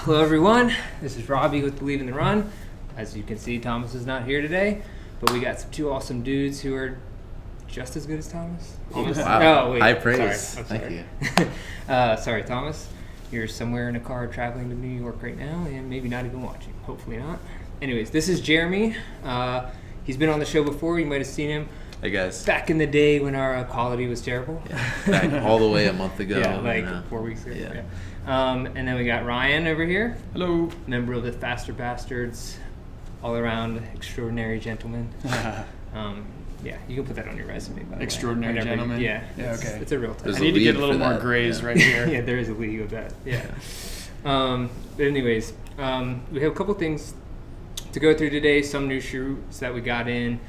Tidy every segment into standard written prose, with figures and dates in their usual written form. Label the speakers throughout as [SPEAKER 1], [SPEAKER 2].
[SPEAKER 1] Hello everyone, this is Robbie with Believe in the Run. As you can see, Thomas is not here today, but we got two awesome dudes who are just as good as Thomas.
[SPEAKER 2] Almost. Wow.
[SPEAKER 1] Oh, wait.
[SPEAKER 2] High praise.
[SPEAKER 1] Sorry.
[SPEAKER 2] Thank you.
[SPEAKER 1] Sorry, Thomas. You're somewhere in a car traveling to New York right now and maybe not even watching. Hopefully not. Anyways, this is Jeremy. He's been on the show before. You might have seen him.
[SPEAKER 2] Hey guys.
[SPEAKER 1] Back in the day when our quality was terrible.
[SPEAKER 2] Yeah. Back all the way a month ago.
[SPEAKER 1] Yeah, like 4 weeks ago.
[SPEAKER 2] Yeah.
[SPEAKER 1] And then we got Ryan over here.
[SPEAKER 3] Hello.
[SPEAKER 1] Member of the Faster Bastards, all around extraordinary gentleman. Yeah, you can put that on your resume, by the
[SPEAKER 3] Extraordinary
[SPEAKER 1] way.
[SPEAKER 3] gentleman?
[SPEAKER 1] Yeah,
[SPEAKER 3] okay.
[SPEAKER 1] It's a real title.
[SPEAKER 3] I need to get a little more grays right here.
[SPEAKER 1] Yeah, there is a league of that. Yeah. But anyways, we have a couple things to go through today. Some new shoes that we got in,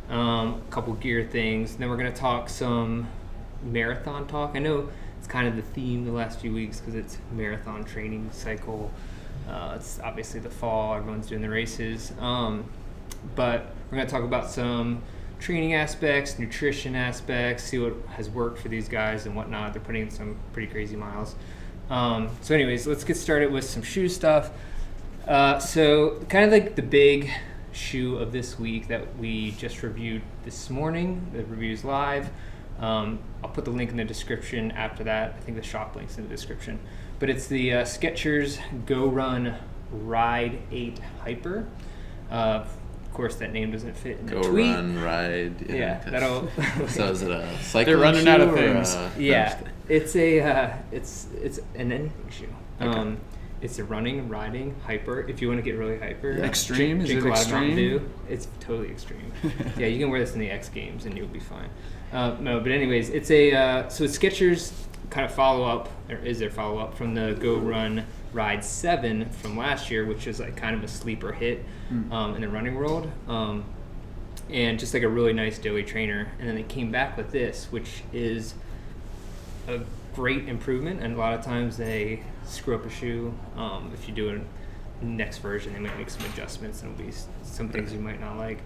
[SPEAKER 1] a couple gear things. Then we're going to talk some marathon talk. I know it's kind of the theme the last few weeks because it's marathon training cycle. It's obviously the fall. Everyone's doing the races. But we're going to talk about some training aspects, nutrition aspects, see what has worked for these guys and whatnot. They're putting in some pretty crazy miles. So anyways, let's get started with some shoe stuff. So kind of like the big shoe of this week that we just reviewed this morning. The review's live. I'll put the link in the description after that. I think the shop link's in the description. But it's the Skechers GOrun Ride 8 Hyper. Of course, that name doesn't fit in the tweet.
[SPEAKER 2] GOrun Ride.
[SPEAKER 1] Yeah, that'll.
[SPEAKER 2] So is it a cycling
[SPEAKER 3] They're running
[SPEAKER 2] shoe
[SPEAKER 3] out of
[SPEAKER 2] or
[SPEAKER 3] things.
[SPEAKER 1] Yeah, it's a it's an anything shoe.
[SPEAKER 2] Okay.
[SPEAKER 1] It's a running, riding, hyper. If you want to get really hyper,
[SPEAKER 2] Yeah.
[SPEAKER 3] Extreme? Is
[SPEAKER 1] drink
[SPEAKER 3] it
[SPEAKER 1] a lot of Mountain
[SPEAKER 3] extreme?
[SPEAKER 1] Dew. It's totally extreme. Yeah, you can wear this in the X Games and you'll be fine. No, but anyways, it's a so it's Skechers kind of follow up, or is their follow up from the GOrun Ride 7 from last year, which is like kind of a sleeper hit in the running world, and just like a really nice doughy trainer. And then they came back with this, which is a great improvement. And a lot of times they screw up a shoe. If you do a next version, they might make some adjustments and it'll be some things you might not like.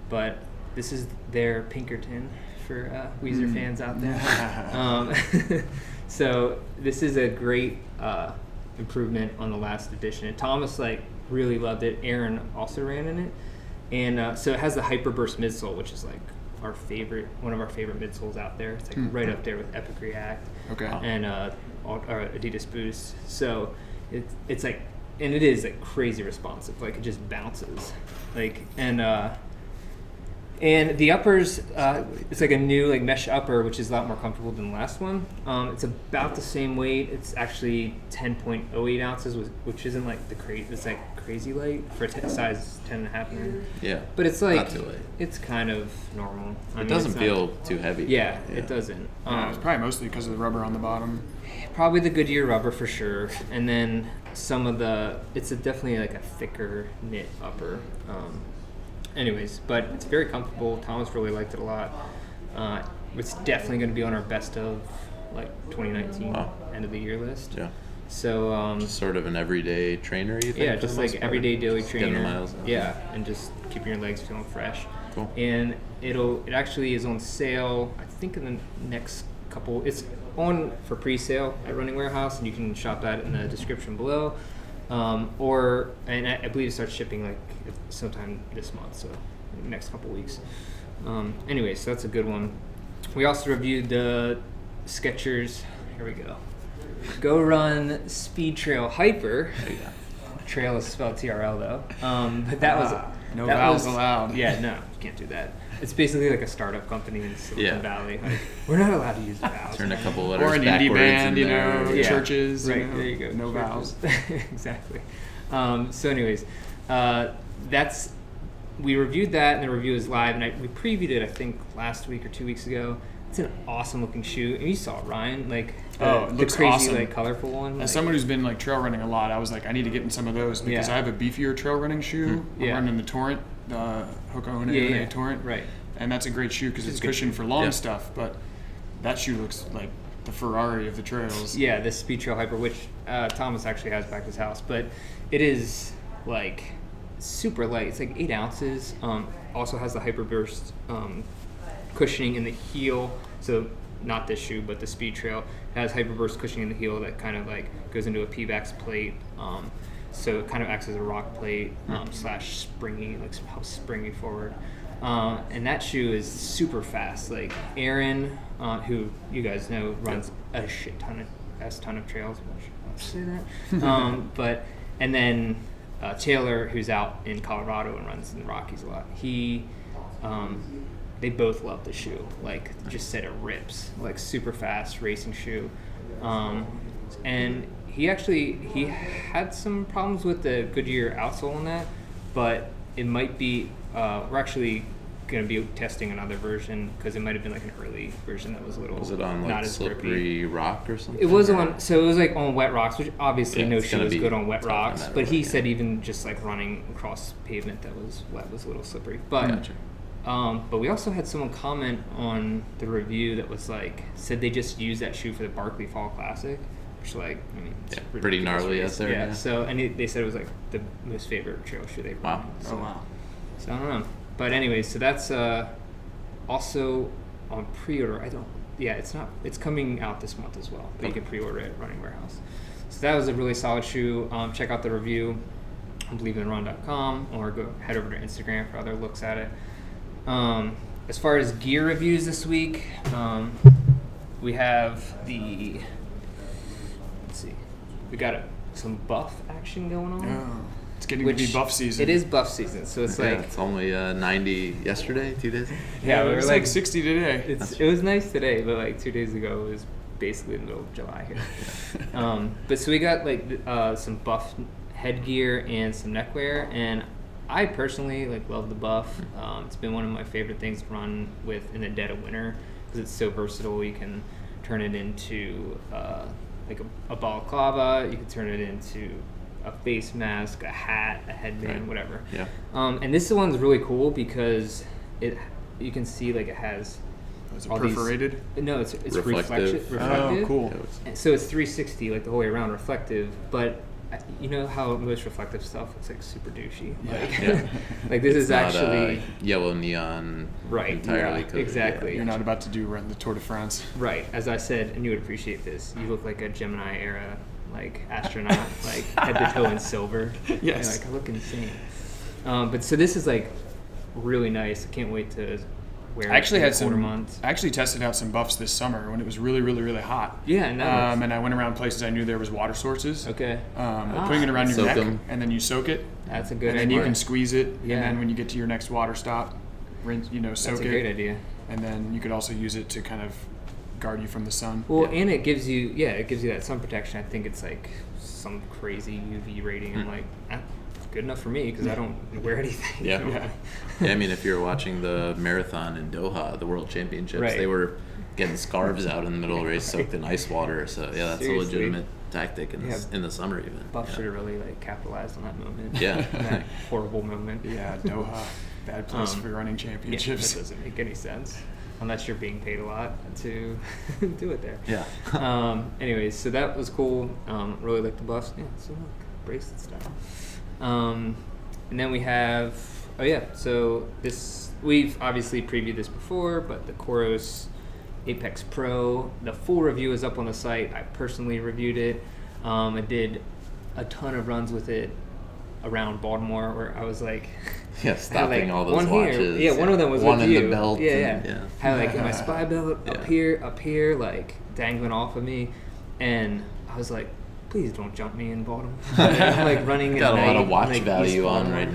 [SPEAKER 1] But this is their Pinkerton for Weezer fans out there. So this is a great improvement on the last edition. And Thomas really loved it. Aaron also ran in it. And so it has the Hyperburst midsole, which is like one of our favorite midsoles out there. It's like right up there with Epic React.
[SPEAKER 3] Okay.
[SPEAKER 1] And Adidas Boost. So it's like, and it is like crazy responsive. Like it just bounces. And the uppers, it's like a new like mesh upper, which is a lot more comfortable than the last one. It's about the same weight. It's actually 10.08 ounces, which isn't like it's like crazy light for a size 10.5.
[SPEAKER 2] Yeah.
[SPEAKER 1] But it's like,
[SPEAKER 2] not too light.
[SPEAKER 1] it's kind of normal.
[SPEAKER 2] It doesn't feel too heavy.
[SPEAKER 1] Yeah, it doesn't.
[SPEAKER 3] It's probably mostly because of the rubber on the bottom.
[SPEAKER 1] Probably the Goodyear rubber for sure. And then it's definitely like a thicker knit upper. Anyways, but it's very comfortable. Thomas really liked it a lot. It's definitely going to be on our best of 2019 end of the year list.
[SPEAKER 2] Yeah.
[SPEAKER 1] So
[SPEAKER 2] Just sort of an everyday trainer, you think?
[SPEAKER 1] yeah, just like everyday daily trainer.
[SPEAKER 2] Getting the miles in.
[SPEAKER 1] Yeah, and just keeping your legs feeling fresh.
[SPEAKER 2] Cool.
[SPEAKER 1] And it actually is on sale. I think in the next couple. It's on for pre-sale at Running Warehouse, and you can shop that in the description below. And I believe it starts shipping sometime this month, so next couple weeks. Anyways, so that's a good one. We also reviewed the Skechers. Here we go. GOrun Speed Trail Hyper. Trail is spelled TRL though. But that was
[SPEAKER 3] no vowels allowed.
[SPEAKER 1] Yeah, no, you can't do that. It's basically like a startup company in Silicon Valley. We're not allowed to use the vowels.
[SPEAKER 2] Turn a couple letters
[SPEAKER 3] Or an
[SPEAKER 2] backwards
[SPEAKER 3] indie band,
[SPEAKER 2] in there.
[SPEAKER 3] churches.
[SPEAKER 1] Right, there you go.
[SPEAKER 3] No
[SPEAKER 1] Churches.
[SPEAKER 3] vowels.
[SPEAKER 1] Exactly. So anyways, we reviewed that, and the review is live, and we previewed it, I think, last week or 2 weeks ago. It's an awesome looking shoe. And you saw it, Ryan.
[SPEAKER 3] It
[SPEAKER 1] the
[SPEAKER 3] looks
[SPEAKER 1] crazy,
[SPEAKER 3] awesome.
[SPEAKER 1] Colorful one.
[SPEAKER 3] As someone who's been trail running a lot, I was like, I need to get in some of those because I have a beefier trail running shoe. I'm running the Torrent, the Hoka Torrent.
[SPEAKER 1] Right.
[SPEAKER 3] And that's a great shoe because it's cushioned for long stuff, but that shoe looks like the Ferrari of the trails.
[SPEAKER 1] Yeah, this Speed Trail Hyper, which Thomas actually has back at his house, but it is super light. It's 8 ounces. Also has the Hyperburst cushioning in the heel. So not this shoe, but the Speed Trail has Hyperburst cushioning in the heel that kind of goes into a P-Vax plate. so it kind of acts as a rock plate slash springy, like helps spring you forward. And that shoe is super fast. Like Aaron, who you guys know runs a ton of trails. I'll say that. And then Taylor, who's out in Colorado and runs in the Rockies a lot. They both love the shoe. Like, just said it rips. Like, super fast racing shoe. And he had some problems with the Goodyear outsole in that, but it might be. We're actually going to be testing another version because it might have been like an early version that was a little.
[SPEAKER 2] Was it on like
[SPEAKER 1] not as
[SPEAKER 2] slippery
[SPEAKER 1] grippy.
[SPEAKER 2] rock or something?
[SPEAKER 1] It was so it was like on wet rocks, which obviously no shoe is good on wet rocks.
[SPEAKER 2] On
[SPEAKER 1] but he said even just like running across pavement that was wet was a little slippery. But
[SPEAKER 2] Gotcha.
[SPEAKER 1] But we also had someone comment on the review that was like said they just used that shoe for the Barkley Fall Classic, which it's
[SPEAKER 2] pretty gnarly out there.
[SPEAKER 1] Yeah. So they said it was like the most favorite trail shoe they've run.
[SPEAKER 2] Wow.
[SPEAKER 1] So,
[SPEAKER 3] Oh wow.
[SPEAKER 1] So I don't know. But anyways, so that's also on pre-order. It's coming out this month as well. But you can pre-order it at Running Warehouse. So that was a really solid shoe. Check out the review on believeintherun.com or head over to Instagram for other looks at it. As far as gear reviews this week, we have we got some buff action going on.
[SPEAKER 3] Oh, it's getting to be buff season.
[SPEAKER 1] It is buff season, so it's like
[SPEAKER 2] it's only 90 yesterday, 2 days ago.
[SPEAKER 3] Yeah, it was like 60 today.
[SPEAKER 1] It was nice today, but like 2 days ago it was basically the middle of July here. But so we got like some buff headgear and some neckwear, and I personally love the buff. It's been one of my favorite things to run with in the dead of winter because it's so versatile. You can turn it into like a balaclava. You can turn it into a face mask, a hat, a headband, whatever.
[SPEAKER 2] Yeah.
[SPEAKER 1] And this one's really cool because you can see like it has.
[SPEAKER 3] Is it perforated?
[SPEAKER 1] No, it's
[SPEAKER 2] reflective.
[SPEAKER 1] reflective.
[SPEAKER 3] Oh, cool.
[SPEAKER 1] So it's 360, like the whole way around, reflective. But you know how most reflective stuff looks like super douchey. Like this is
[SPEAKER 2] not,
[SPEAKER 1] actually
[SPEAKER 2] yellow neon.
[SPEAKER 1] Right.
[SPEAKER 2] Entirely
[SPEAKER 1] Yeah,
[SPEAKER 2] coated.
[SPEAKER 1] exactly.
[SPEAKER 3] You're not about to run the Tour de France.
[SPEAKER 1] Right. As I said, and you would appreciate this. You look like a Gemini era astronaut, like head to toe in silver.
[SPEAKER 3] Yes.
[SPEAKER 1] I look insane. But so this is like really nice. I can't wait to wear
[SPEAKER 3] I actually
[SPEAKER 1] it
[SPEAKER 3] had
[SPEAKER 1] for quarter months.
[SPEAKER 3] I actually tested out some buffs this summer when it was really, really, really hot.
[SPEAKER 1] Yeah, and
[SPEAKER 3] and I went around places I knew there was water sources.
[SPEAKER 1] Okay.
[SPEAKER 3] Putting it around your
[SPEAKER 2] Soak
[SPEAKER 3] neck,
[SPEAKER 2] 'em.
[SPEAKER 3] and then you soak it.
[SPEAKER 1] That's a good
[SPEAKER 3] and
[SPEAKER 1] idea.
[SPEAKER 3] then you can squeeze it,
[SPEAKER 1] Yeah.
[SPEAKER 3] and then when you get to your next water stop, rinse, soak
[SPEAKER 1] That's a
[SPEAKER 3] it.
[SPEAKER 1] great idea.
[SPEAKER 3] And then you could also use it to kind of guard you from the sun.
[SPEAKER 1] Well, and it gives you that sun protection. I think it's like some crazy UV rating. I'm like, good enough for me because I don't wear anything.
[SPEAKER 2] Yeah. Yeah, I mean, if you're watching the marathon in Doha, the World Championships,
[SPEAKER 1] Right.
[SPEAKER 2] they were getting scarves out in the middle of the race soaked in ice water. So, yeah, that's
[SPEAKER 1] Seriously.
[SPEAKER 2] a legitimate tactic in the summer even.
[SPEAKER 1] Buff should have really capitalized on that moment.
[SPEAKER 2] Yeah.
[SPEAKER 1] That horrible moment.
[SPEAKER 3] Yeah, Doha, bad place for running
[SPEAKER 1] Yeah,
[SPEAKER 3] championships.
[SPEAKER 1] that doesn't make any sense unless you're being paid a lot to do it there.
[SPEAKER 2] Yeah.
[SPEAKER 1] Anyways, so that was cool. Really like the buffs. Yeah, so look, bracelet style. And then we have, so this, we've obviously previewed this before, but the Coros Apex Pro, the full review is up on the site. I personally reviewed it. I did a ton of runs with it around Baltimore where I was like,
[SPEAKER 2] stopping all those
[SPEAKER 1] one
[SPEAKER 2] watches.
[SPEAKER 1] here. Yeah, one of them was
[SPEAKER 2] one
[SPEAKER 1] with
[SPEAKER 2] in
[SPEAKER 1] you.
[SPEAKER 2] the belt.
[SPEAKER 1] Yeah. Had my spy belt up here, like dangling off of me, and I was like, please don't jump me in Baltimore. I'm running.
[SPEAKER 2] Got
[SPEAKER 1] at
[SPEAKER 2] a lot
[SPEAKER 1] night,
[SPEAKER 2] of watch
[SPEAKER 1] East
[SPEAKER 2] value on
[SPEAKER 1] Baltimore.
[SPEAKER 2] right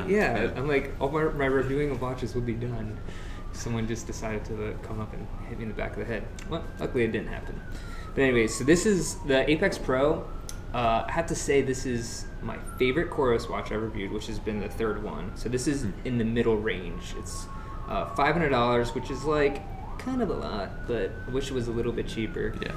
[SPEAKER 2] now.
[SPEAKER 1] I'm like, all my reviewing of watches will be done. Someone just decided to come up and hit me in the back of the head. Well, luckily it didn't happen. But anyways, so this is the Apex Pro. I have to say this is my favorite Coros watch I reviewed, which has been the third one. So this is in the middle range. It's $500, which is kind of a lot, but I wish it was a little bit cheaper.
[SPEAKER 2] Yeah.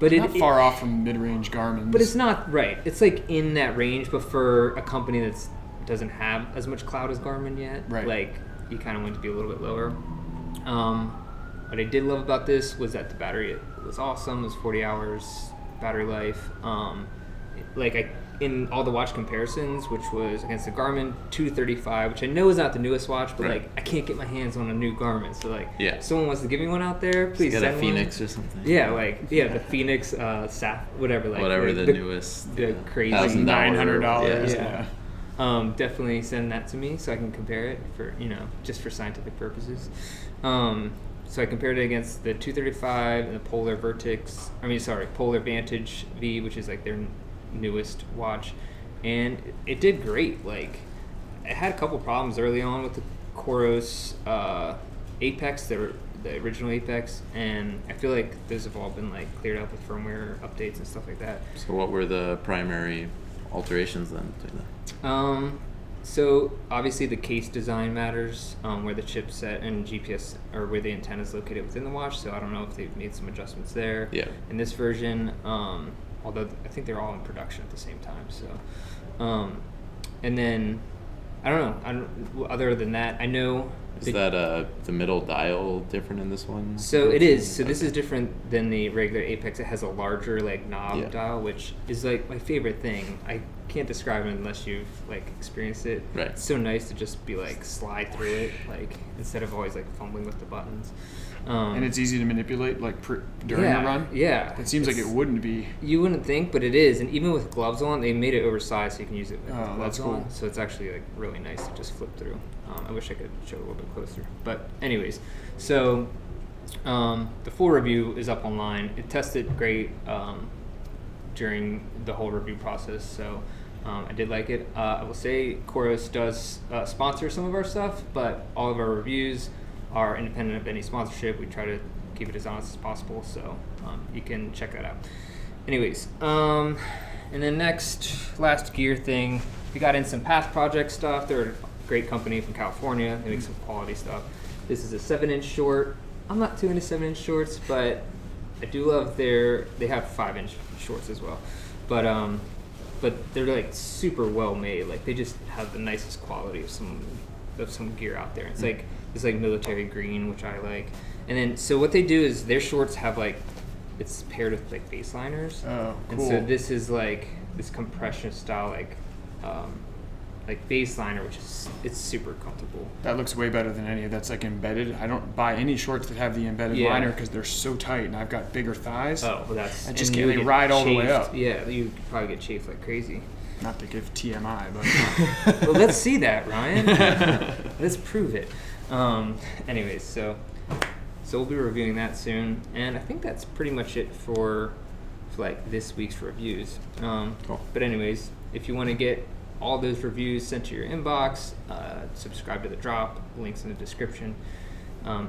[SPEAKER 1] But
[SPEAKER 3] It's not far off from mid-range Garmin's.
[SPEAKER 1] But it's not right. It's in that range, but for a company that doesn't have as much clout as Garmin yet,
[SPEAKER 3] right.
[SPEAKER 1] You kind of want it to be a little bit lower. What I did love about this was that the battery was awesome. It was 40 hours battery life. in all the watch comparisons, which was against the Garmin 235, which I know is not the newest watch, but
[SPEAKER 2] Right.
[SPEAKER 1] like I can't get my hands on a new Garmin. So like,
[SPEAKER 2] Yeah.
[SPEAKER 1] if someone wants to give me one out there, please
[SPEAKER 2] Get
[SPEAKER 1] send
[SPEAKER 2] a Phoenix or something.
[SPEAKER 1] Yeah, like the Phoenix whatever, like
[SPEAKER 2] Whatever
[SPEAKER 1] like
[SPEAKER 2] the newest.
[SPEAKER 1] the crazy
[SPEAKER 2] $1,000
[SPEAKER 3] $900.
[SPEAKER 1] Yeah. Definitely send that to me so I can compare it for just for scientific purposes. So I compared it against the 235 and the Polar Vantage V, which is like their newest watch, and it did great. Like, it had a couple problems early on with the Coros Apex, the original Apex, and I feel like those have all been like cleared up with firmware updates and stuff like that.
[SPEAKER 2] So what were the primary alterations then between that?
[SPEAKER 1] So obviously the case design matters, where the chipset and GPS or where the antenna is located within the watch. So I don't know if they've made some adjustments there.
[SPEAKER 2] Yeah.
[SPEAKER 1] In this version, although I think they're all in production at the same time. So, and then I don't know. Other than that, I know.
[SPEAKER 2] Is that the middle dial different in this one?
[SPEAKER 1] So it is. So this is different than the regular Apex. It has a larger like knob dial, which is like my favorite thing. I can't describe it unless you've like experienced it.
[SPEAKER 2] Right.
[SPEAKER 1] It's so nice to just be like slide through it, like instead of always like fumbling with the buttons.
[SPEAKER 3] And it's easy to manipulate like during the run.
[SPEAKER 1] Yeah.
[SPEAKER 3] It seems like it wouldn't be.
[SPEAKER 1] You wouldn't think, but it is. And even with gloves on, they made it oversized so you can use it with gloves
[SPEAKER 3] that's cool.
[SPEAKER 1] on. So it's actually like really nice to just flip through. I wish I could show it a little bit closer. But anyways, so the full review is up online. It tested great during the whole review process. So I did like it. I will say Coros does sponsor some of our stuff, but all of our reviews are independent of any sponsorship. We try to keep it as honest as possible, so you can check that out. Anyways, and then last gear thing, we got in some past project stuff. They're a great company from California. They make some quality stuff. This is a 7-inch short. I'm not too into 7-inch shorts, but I do love they have 5-inch shorts as well. But they're like super well made. Like they just have the nicest quality of some gear out there. It's like this like military green, which I like. And then so what they do is their shorts have like, it's paired with like baseliners.
[SPEAKER 3] Oh, cool.
[SPEAKER 1] And so this is like this compression style like baseliner, which is it's super comfortable.
[SPEAKER 3] That looks way better than any that's like embedded. I don't buy any shorts that have the embedded liner because they're so tight, and I've got bigger thighs.
[SPEAKER 1] Oh, well that's.
[SPEAKER 3] I just can't. They ride all the way up.
[SPEAKER 1] Yeah, you could probably get chafed like crazy.
[SPEAKER 3] Not to give TMI, but
[SPEAKER 1] well, let's see that, Ryan. Let's prove it. Anyways, so we'll be reviewing that soon, and I think that's pretty much it for like this week's reviews.
[SPEAKER 2] Cool.
[SPEAKER 1] But anyways, if you want to get all those reviews sent to your inbox, subscribe to the drop, links in the description.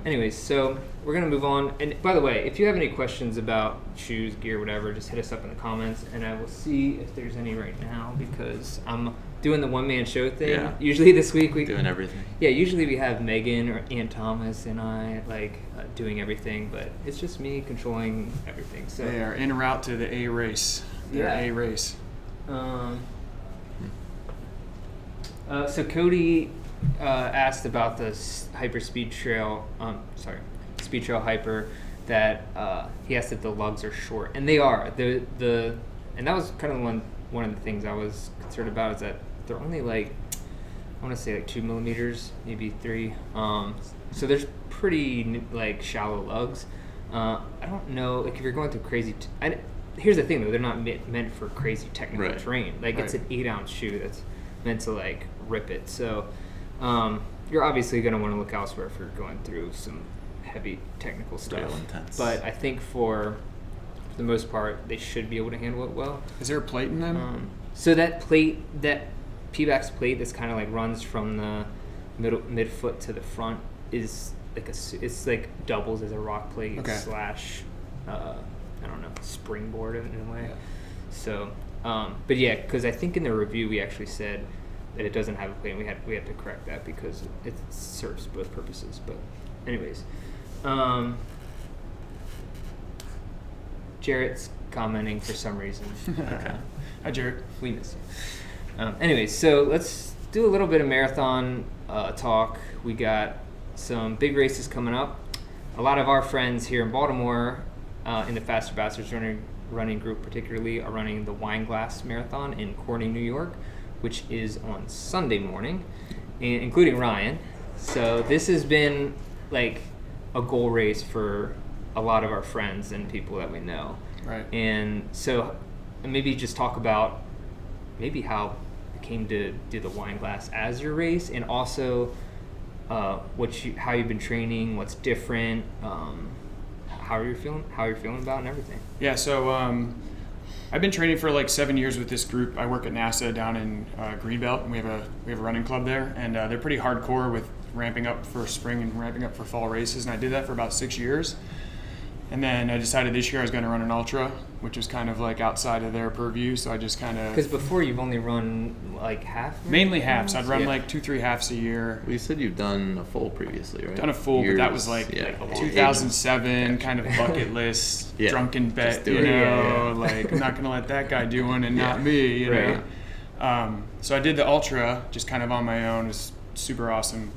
[SPEAKER 1] Anyways, so we're gonna move on. And by the way, if you have any questions about shoes, gear, whatever, just hit us up in the comments, and I will see if there's any right now, because I'm doing the one-man show thing.
[SPEAKER 2] Yeah.
[SPEAKER 1] Usually this week
[SPEAKER 2] doing everything.
[SPEAKER 1] Yeah, usually we have Megan or Aunt Thomas and I like doing everything, but it's just me controlling everything. So
[SPEAKER 3] they are en route to the A race. A race.
[SPEAKER 1] So Cody asked about the Speed Trail Hyper, that he asked if the lugs are short, and they are. And that was kind of one of the things I was concerned about, is that they're only like, I want to say like 2 millimeters, maybe 3. So there's pretty like shallow lugs. I don't know, like if you're going through crazy. Here's the thing though, they're not meant for crazy technical terrain. Like it's an 8-ounce shoe that's meant to like rip it. So you're obviously going to want to look elsewhere if you're going through some heavy technical stuff.
[SPEAKER 2] Real intense.
[SPEAKER 1] But I think for the most part, they should be able to handle it well.
[SPEAKER 3] Is there a plate in them?
[SPEAKER 1] So that plate, that P-Bax plate that's kind of like runs from the midfoot to the front, is like it's like doubles as a rock plate slash I don't know, springboard in a way. Yeah. So but yeah, because I think in the review we actually said that it doesn't have a plate, and we had to correct that because it serves both purposes. But anyways, Jarrett's commenting for some reason.
[SPEAKER 3] Hi, Jarrett.
[SPEAKER 1] We miss you. Anyways, so let's do a little bit of marathon talk. We got some big races coming up. A lot of our friends here in Baltimore in the Faster Bastards running group particularly are running the Wineglass Marathon in Corning, New York, which is on Sunday morning, and including Ryan. So this has been like a goal race for a lot of our friends and people that we know.
[SPEAKER 3] Right.
[SPEAKER 1] And so maybe just talk about maybe how it came to do the Wineglass as your race, and also how you've been training, what's different, how you're feeling about it and everything.
[SPEAKER 3] Yeah, so I've been training for like 7 years with this group. I work at NASA down in Greenbelt, and we have a running club there, and they're pretty hardcore with ramping up for spring and ramping up for fall races, and I did that for about 6 years. And then I decided this year I was going to run an ultra, which was kind of like outside of their purview. So I just kind of...
[SPEAKER 1] Because before you've only run like half?
[SPEAKER 3] Mainly halves. I'd run like 2-3 halves a year.
[SPEAKER 2] Well, you said you've done a full previously, right?
[SPEAKER 3] Done a full, but that was like 2007, kind of bucket list, drunken bet, like I'm not going to let that guy do one and not me, you know. So I did the ultra just kind of on my own. It was super awesome.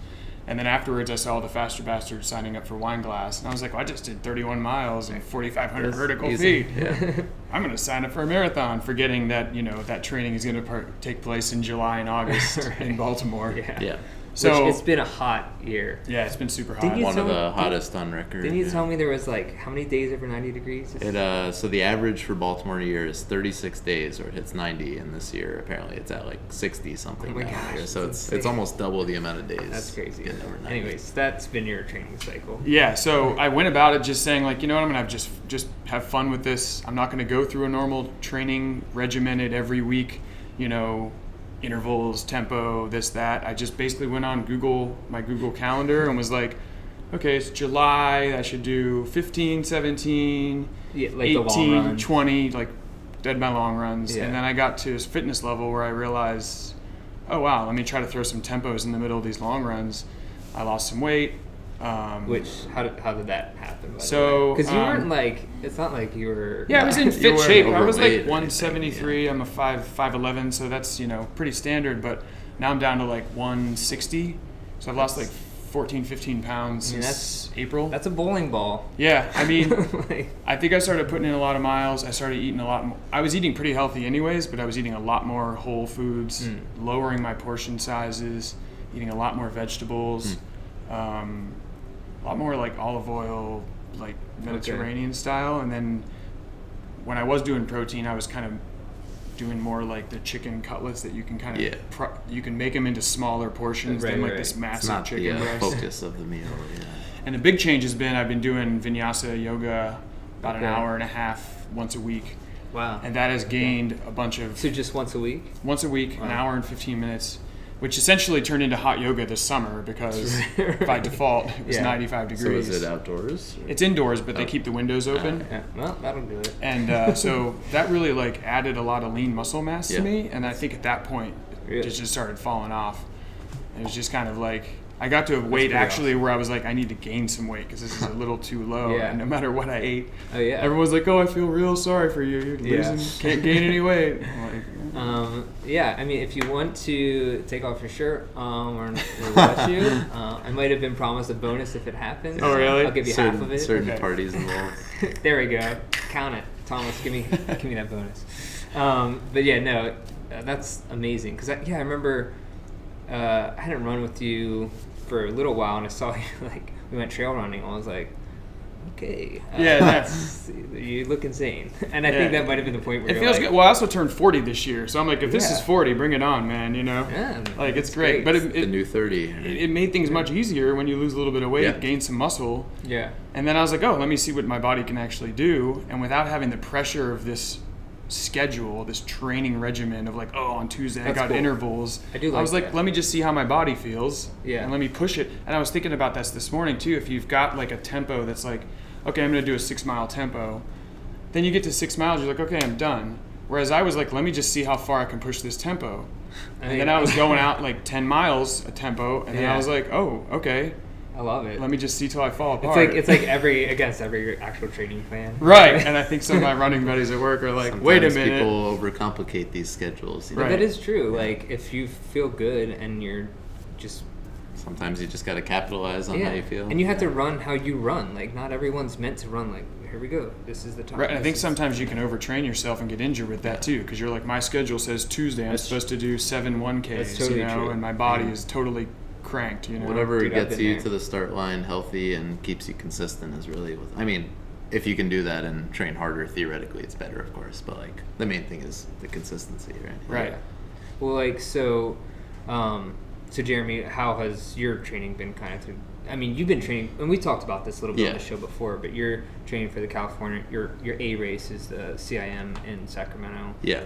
[SPEAKER 3] And then afterwards, I saw the Faster Bastards signing up for Wineglass, and I was like, well, I just did 31 miles and 4,500 vertical feet. Yeah. I'm going to sign up for a marathon, forgetting that, you know, that training is going to take place in July and August in Baltimore.
[SPEAKER 1] Yeah. So it's been a hot year.
[SPEAKER 3] Yeah, it's been super hot.
[SPEAKER 2] One of the hottest on record.
[SPEAKER 1] Didn't you tell me there was like how many days over 90 degrees?
[SPEAKER 2] So the average for Baltimore a year is 36 days, or it hits 90, and this year apparently it's at like 60 something.
[SPEAKER 1] Oh my gosh,
[SPEAKER 2] so it's almost double the amount of days.
[SPEAKER 1] That's crazy. Anyways, that's been your training cycle.
[SPEAKER 3] Yeah, so I went about it just saying like, you know what, I'm gonna just have fun with this. I'm not gonna go through a normal training regimented every week, you know, intervals, tempo, this, that. I just basically went on my Google Calendar and was like, okay, it's July, I should do 15, 17, like 18, 20, like did my long runs. And then I got to this fitness level where I realized, oh wow, let me try to throw some tempos in the middle of these long runs. I lost some weight.
[SPEAKER 1] How did that happen? Because
[SPEAKER 3] you
[SPEAKER 1] weren't like, it's not like you were.
[SPEAKER 3] Yeah, I was in fit shape. I was like 173. Yeah. I'm a 5'11", so that's, you know, pretty standard. But now I'm down to like 160. So I've lost like 14, 15 pounds since April.
[SPEAKER 1] That's a bowling ball.
[SPEAKER 3] Yeah, I mean, I think I started putting in a lot of miles. I started eating a lot more. I was eating pretty healthy anyways, but I was eating a lot more whole foods, lowering my portion sizes, eating a lot more vegetables. A lot more like olive oil, like Mediterranean style. And then when I was doing protein, I was kind of doing more like the chicken cutlets that you can kind of you can make them into smaller portions than like this massive chicken breast.
[SPEAKER 2] Focus of the meal. Yeah.
[SPEAKER 3] And the big change has been I've been doing vinyasa yoga about an hour and a half once a week.
[SPEAKER 1] Wow.
[SPEAKER 3] And that has gained a bunch of...
[SPEAKER 1] So just once a week?
[SPEAKER 3] Once a week, an hour and 15 minutes. Which essentially turned into hot yoga this summer because by default it was 95 degrees.
[SPEAKER 2] So is it outdoors?
[SPEAKER 3] It's indoors, but they keep the windows open.
[SPEAKER 1] Well, that'll do it.
[SPEAKER 3] And so that really like added a lot of lean muscle mass to me. And I think at that point it just started falling off. It was just kind of like I got to a weight actually where I was like, I need to gain some weight because this is a little too low. And no matter what I ate, everyone's like, oh, I feel real sorry for you. You're losing, can't gain any weight. I'm like,
[SPEAKER 1] I mean, if you want to take off your shirt or let you, I might have been promised a bonus if it happens.
[SPEAKER 3] Oh, really?
[SPEAKER 1] I'll give you half of it.
[SPEAKER 2] Certain parties involved.
[SPEAKER 1] There we go. Count it. Thomas, give me that bonus. But yeah, no, that's amazing. Because I remember I hadn't run with you for a little while, and I saw you, like, we went trail running, and I was like, okay. You look insane. And I think that might have been the point where
[SPEAKER 3] it feels good. Well, I also turned 40 this year, so I'm like, if this is 40, bring it on, man, you know?
[SPEAKER 1] Yeah,
[SPEAKER 3] like, it's great. But
[SPEAKER 2] the new 30.
[SPEAKER 3] It made things much easier when you lose a little bit of weight, gain some muscle.
[SPEAKER 1] Yeah.
[SPEAKER 3] And then I was like, oh, let me see what my body can actually do. And without having the pressure of this schedule, this training regimen of like, oh, on Tuesday I got intervals. I was like, let me just see how my body feels. Yeah. And let me push it. And I was thinking about this morning too. If you've got like a tempo that's like, okay, I'm going to do a 6 mile tempo. Then you get to 6 miles, you're like, okay, I'm done. Whereas I was like, let me just see how far I can push this tempo. And then I was going out like 10 miles a tempo. And then I was like, oh, okay.
[SPEAKER 1] I love it.
[SPEAKER 3] Let me just see till I fall apart.
[SPEAKER 1] It's like against every actual training plan.
[SPEAKER 3] Right. And I think some of my running buddies at work are like,
[SPEAKER 2] sometimes
[SPEAKER 3] wait a minute.
[SPEAKER 2] People overcomplicate these schedules.
[SPEAKER 1] But that is true. Like if you feel good and you're just
[SPEAKER 2] sometimes you just got to capitalize on how you feel.
[SPEAKER 1] And you have to run how you run. Like, not everyone's meant to run like, here we go, this is the time.
[SPEAKER 3] Right, and I think sometimes you can overtrain yourself and get injured with that too, because you're like, my schedule says Tuesday I'm supposed to do 7 1Ks,
[SPEAKER 1] that's totally true.
[SPEAKER 3] and my body is totally cranked,
[SPEAKER 2] Whatever
[SPEAKER 1] Dude, I've
[SPEAKER 2] gets
[SPEAKER 1] been
[SPEAKER 2] you
[SPEAKER 1] there.
[SPEAKER 2] to the start line healthy and keeps you consistent is really I mean, if you can do that and train harder, theoretically it's better, of course, but like the main thing is the consistency, right?
[SPEAKER 3] Right.
[SPEAKER 1] Yeah. Well, like, so Jeremy, how has your training been kind of through? I mean, you've been training, and we talked about this a little bit on the show before, but you're training for the California, your A race is the CIM in Sacramento.
[SPEAKER 2] Yeah.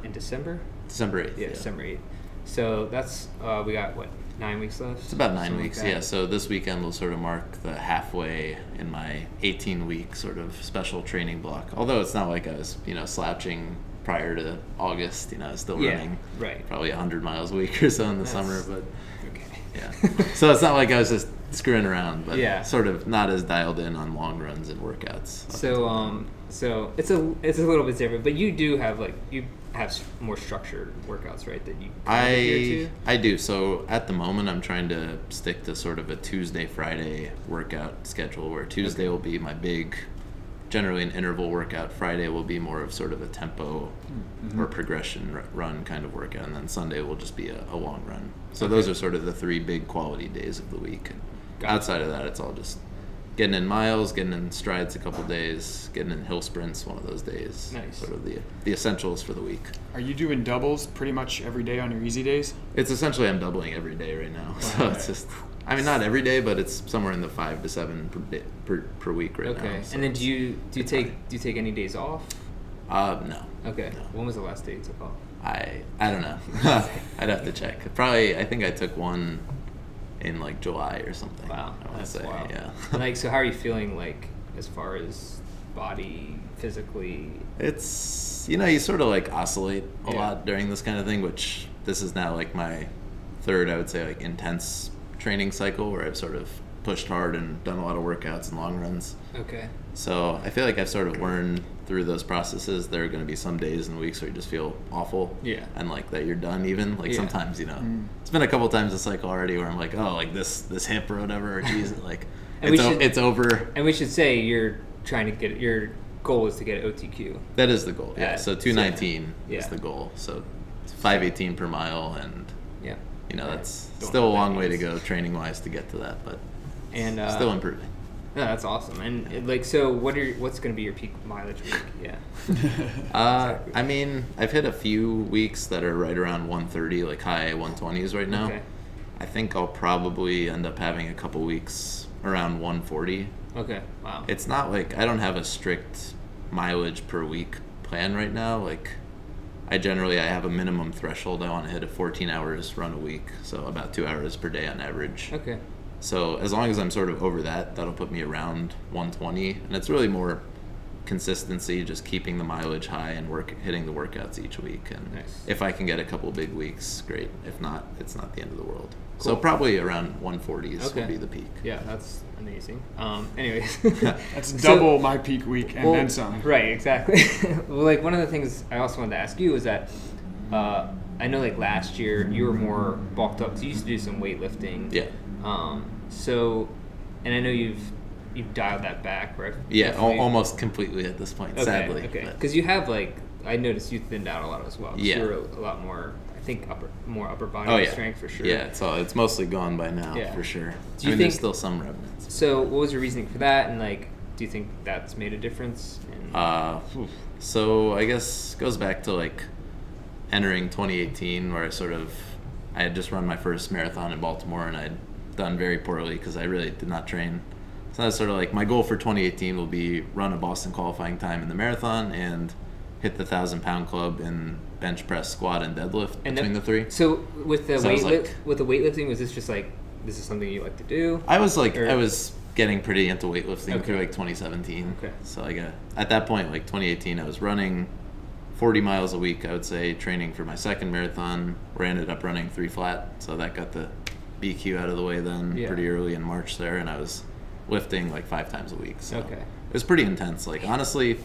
[SPEAKER 1] In December?
[SPEAKER 2] December 8th.
[SPEAKER 1] Yeah, December 8th. So that's, we got, 9 weeks left?
[SPEAKER 2] It's about 9
[SPEAKER 1] Something
[SPEAKER 2] weeks,
[SPEAKER 1] like that.
[SPEAKER 2] yeah. So this weekend will sort of mark the halfway in my 18-week sort of special training block. Although it's not like I was, slouching prior to August. I was still running probably 100 miles a week or so in the summer. But
[SPEAKER 1] okay.
[SPEAKER 2] Yeah. So it's not like I was just screwing around, but
[SPEAKER 1] Yeah.
[SPEAKER 2] sort of not as dialed in on long runs and workouts.
[SPEAKER 1] So it's a little bit different, but you do have you have more structured workouts, right? That you adhere to?
[SPEAKER 2] I do. So at the moment, I'm trying to stick to sort of a Tuesday, Friday workout schedule, where Tuesday will be my big, generally an interval workout. Friday will be more of sort of a tempo or progression run kind of workout, and then Sunday will just be a long run. So those are sort of the 3 big quality days of the week. And outside of that, it's all just getting in miles, getting in strides a couple days, getting in hill sprints one of those days.
[SPEAKER 1] Nice.
[SPEAKER 2] Sort of the essentials for the week.
[SPEAKER 3] Are you doing doubles pretty much every day on your easy days?
[SPEAKER 2] It's essentially I'm doubling every day right now. So it's just, I mean, not every day, but it's somewhere in the 5 to 7 per week right now.
[SPEAKER 1] Okay.
[SPEAKER 2] So
[SPEAKER 1] And then do you take any days off?
[SPEAKER 2] No.
[SPEAKER 1] Okay.
[SPEAKER 2] No.
[SPEAKER 1] When was the last day you took off?
[SPEAKER 2] I don't know. I'd have to check. I think I took one in like July or something.
[SPEAKER 1] Wow,
[SPEAKER 2] I want to
[SPEAKER 1] that's
[SPEAKER 2] say,
[SPEAKER 1] wild.
[SPEAKER 2] yeah.
[SPEAKER 1] So how are you feeling as far as body, physically?
[SPEAKER 2] It's, you sort of like oscillate a
[SPEAKER 1] Yeah.
[SPEAKER 2] lot during this kind of thing, which this is now like my 3rd, I would say, like intense training cycle where I've sort of pushed hard and done a lot of workouts and long runs.
[SPEAKER 1] Okay.
[SPEAKER 2] So I feel like I've sort of learned through those processes there are going to be some days and weeks where you just feel awful.
[SPEAKER 1] Yeah.
[SPEAKER 2] And like that you're done even. Like
[SPEAKER 1] Yeah.
[SPEAKER 2] sometimes, it's been a couple times this cycle already where I'm like, oh, like this hip or whatever, or geez, like it's over.
[SPEAKER 1] And we should say you're trying to get, your goal is to get OTQ.
[SPEAKER 2] That is the goal. Yeah.
[SPEAKER 1] Yeah.
[SPEAKER 2] So 219
[SPEAKER 1] Yeah.
[SPEAKER 2] is the goal. So it's 518 per mile, and
[SPEAKER 1] Yeah.
[SPEAKER 2] that's
[SPEAKER 1] Don't
[SPEAKER 2] still
[SPEAKER 1] know
[SPEAKER 2] a
[SPEAKER 1] what
[SPEAKER 2] long
[SPEAKER 1] that
[SPEAKER 2] way to
[SPEAKER 1] means.
[SPEAKER 2] go training wise to get to that, but
[SPEAKER 1] And
[SPEAKER 2] still improving.
[SPEAKER 1] No, that's awesome. And so what's going to be your peak mileage week? Yeah. Exactly.
[SPEAKER 2] I mean, I've hit a few weeks that are right around 130, like high 120s right now.
[SPEAKER 1] Okay.
[SPEAKER 2] I think I'll probably end up having a couple weeks around 140.
[SPEAKER 1] Okay. Wow.
[SPEAKER 2] It's not like I don't have a strict mileage per week plan right now. Like I have a minimum threshold. I want to hit a 14 hours run a week, so about 2 hours per day on average.
[SPEAKER 1] Okay.
[SPEAKER 2] So as long as I'm sort of over that, that'll put me around 120, and it's really more consistency, just keeping the mileage high and hitting the workouts each week. And
[SPEAKER 1] Nice.
[SPEAKER 2] if I can get a couple big weeks, great. If not, it's not the end of the world.
[SPEAKER 1] Cool.
[SPEAKER 2] So probably around 140s
[SPEAKER 1] Okay.
[SPEAKER 2] will be the peak.
[SPEAKER 1] Yeah, that's amazing. Anyways.
[SPEAKER 3] That's double my peak week and then some.
[SPEAKER 1] Right, exactly. Well, like one of the things I also wanted to ask you was that I know like last year you were more bulked up because you used to do some weightlifting.
[SPEAKER 2] Yeah.
[SPEAKER 1] And I know you've dialed that back, right?
[SPEAKER 2] Yeah,
[SPEAKER 1] Definitely.
[SPEAKER 2] almost completely at this point, sadly.
[SPEAKER 1] Okay.
[SPEAKER 2] but-
[SPEAKER 1] Because you have I noticed you thinned out a lot as well. 'Cause
[SPEAKER 2] Yeah.
[SPEAKER 1] You were a lot more, I think, more upper body
[SPEAKER 2] Oh, yeah.
[SPEAKER 1] strength for sure.
[SPEAKER 2] Yeah, it's mostly gone by now,
[SPEAKER 1] Yeah.
[SPEAKER 2] for sure.
[SPEAKER 1] Do you
[SPEAKER 2] there's
[SPEAKER 1] think-
[SPEAKER 2] still some remnants.
[SPEAKER 1] So what was your reasoning for that? And do you think that's made a difference?
[SPEAKER 2] So I guess it goes back to entering 2018 where I had just run my first marathon in Baltimore and I'd done very poorly because I really did not train. So that's sort of my goal for 2018 will be run a Boston qualifying time in the marathon and hit the 1,000-pound club in bench press, squat, and deadlift between the 3.
[SPEAKER 1] So with the
[SPEAKER 2] So I was
[SPEAKER 1] weightlifting, was this just this is something you like to do?
[SPEAKER 2] I was I was getting pretty into weightlifting through 2017.
[SPEAKER 1] Okay.
[SPEAKER 2] So at that point, 2018, I was running 40 miles a week, I would say, training for my second marathon, where I ended up running 3 flat. So that got the BQ out of the way then pretty early in March there, and I was lifting 5 times a week. So
[SPEAKER 1] Okay.
[SPEAKER 2] it was pretty intense. Honestly,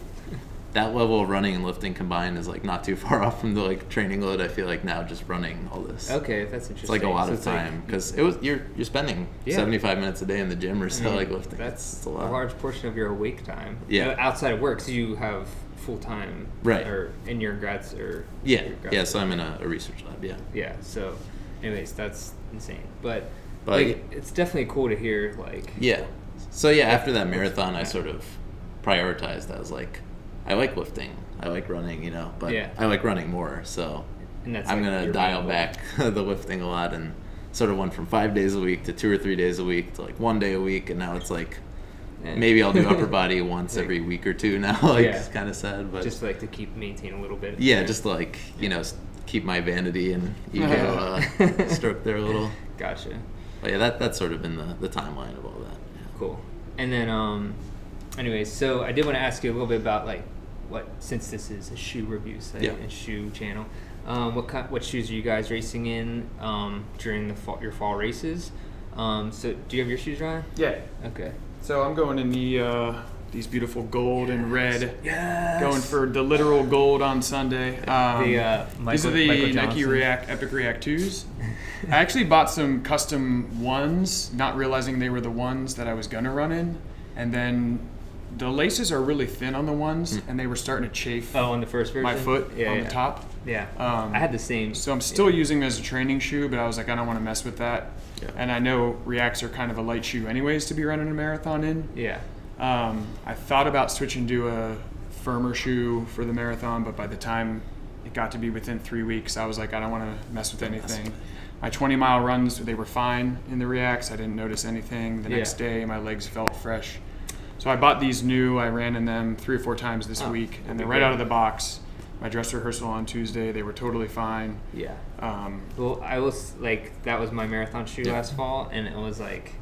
[SPEAKER 2] that level of running and lifting combined is like not too far off from the like training load. I feel like now just running all this.
[SPEAKER 1] Okay, that's interesting.
[SPEAKER 2] It's like a lot of time because you're spending 75 minutes a day in the gym or so like lifting.
[SPEAKER 1] That's
[SPEAKER 2] a lot.
[SPEAKER 1] A large portion of your awake time.
[SPEAKER 2] Yeah.
[SPEAKER 1] Outside of work, so you have full time.
[SPEAKER 2] Right.
[SPEAKER 1] Or in your grads or.
[SPEAKER 2] Yeah.
[SPEAKER 1] Your grad
[SPEAKER 2] Yeah. So I'm in a research lab. Yeah.
[SPEAKER 1] Yeah. So, anyways, that's insane. But like, it's definitely cool to hear like.
[SPEAKER 2] Yeah. So yeah, after that marathon, I sort of prioritized. I was like, I like lifting, I like running, you know, but I like running more. So I'm gonna dial back the lifting a lot, and sort of went from 5 days a week to 2 or 3 days a week to like 1 day a week, and now it's like maybe I'll do upper body once every week or two now. Like it's kind of sad, but
[SPEAKER 1] just like to maintain a little bit.
[SPEAKER 2] Yeah, just like keep my vanity and ego stroked there a little.
[SPEAKER 1] Gotcha.
[SPEAKER 2] But yeah, that's sort of been the timeline of all that. Yeah.
[SPEAKER 1] Cool. And then, anyways, so I did want to ask you a little bit about like since this is a shoe review site and shoe channel, what shoes are you guys racing in during your fall races? So do you have your shoes, Ryan?
[SPEAKER 3] Yeah.
[SPEAKER 1] Okay.
[SPEAKER 3] So I'm going in these beautiful gold and red.
[SPEAKER 1] Yes.
[SPEAKER 3] Going for the literal gold on Sunday. These are the Nike Epic React 2s. I actually bought some custom ones, not realizing they were the ones that I was gonna run in, and then the laces are really thin on the ones, and they were starting to chafe.
[SPEAKER 1] Oh, on the first version?
[SPEAKER 3] My foot on the top.
[SPEAKER 1] Yeah. I had the same.
[SPEAKER 3] So I'm still using them as a training shoe, but I was like, I don't want to mess with that. Yeah. And I know Reacts are kind of a light shoe anyways to be running a marathon in.
[SPEAKER 1] Yeah.
[SPEAKER 3] I thought about switching to a firmer shoe for the marathon, but by the time it got to be within 3 weeks, I was like, I don't want to mess with anything. My 20-mile runs, they were fine in the Reacts. I didn't notice anything. The next day, my legs felt fresh. So I bought these new. I ran in them 3 or 4 times this week, and they're right out of the box. My dress rehearsal on Tuesday, they were totally fine.
[SPEAKER 1] Yeah. Well, I was like, that was my marathon shoe last fall, and it was like,